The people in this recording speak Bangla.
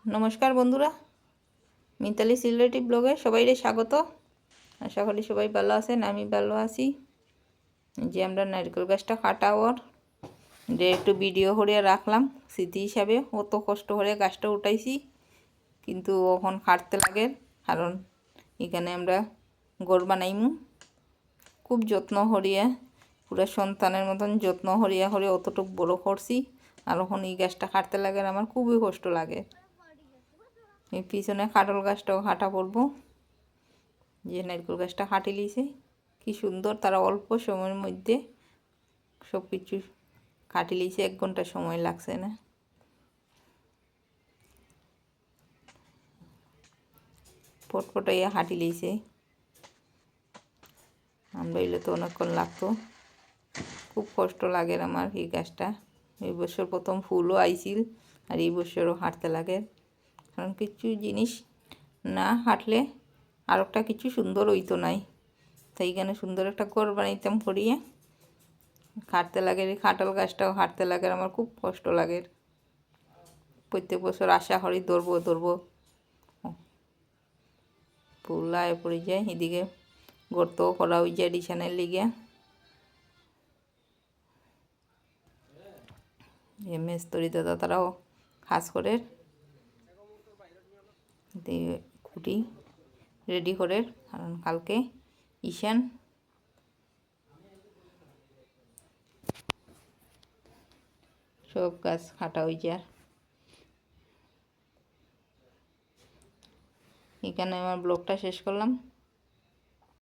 নমস্কার বন্ধুরা, মিতালি সিলেটি ব্লগে সবাইরে স্বাগত। আশা করি সবাই ভালো আছেন, আমি ভালো আছি। যে আমরা নারকেল গাছটা কাটা ওর যে একটু ভিডিও করে রাখলাম স্মৃতি হিসাবে। অত কষ্ট করে গাছটা উঠাইছি, কিন্তু এখন কাটতে লাগে, কারণ এখানে আমরা ঘর বানাইমু। খুব যত্ন হরিয়া, পুরো সন্তানের মতন যত্ন হরিয়া হরিয়া অতটুকু বড় করছি, আর এখন এই গাছটা কাটতে লাগে, আমার খুবই কষ্ট লাগে। এই পিছনে কাটল গাছটাও কাটা পড়বো। যে নারকেল গাছটা কাটি লিছে, কি সুন্দর, তারা অল্প সময়ের মধ্যে সব কিছু কাটি লিছে, 1 ঘন্টা সময় লাগছে না। পটপটাইয়া কাটি লিছে, আমরা এলে তো অনেকক্ষণ লাগতো। খুব কষ্ট লাগে আমার এই গাছটা। এই বছর প্রথম ফুলও আইছিল, আর এই বছরও হাঁটতে লাগে, কারণ কিছু জিনিস না হাঁটলে আর একটা কিছু সুন্দর হইতো নাই। তাই এখানে সুন্দর একটা ঘর বানাইতাম করিয়ে হাঁটতে লাগে। এই কাঁঠাল গাছটাও হাঁটতে লাগে, আমার খুব কষ্ট লাগে। প্রত্যেক বছর আশা করি ধরবো ফুল আয় পড়ে যায়। এদিকে গর্তও করা হয়ে যায় ডিসানের লিগে। মেস্তরি দাদা তারাও কাজ করে, খুঁটি রেডি করে, কারণ কালকে ঈশান। সব গাছ কাটা হয়ে যায়। এখানে আমার ব্লগটা শেষ করলাম।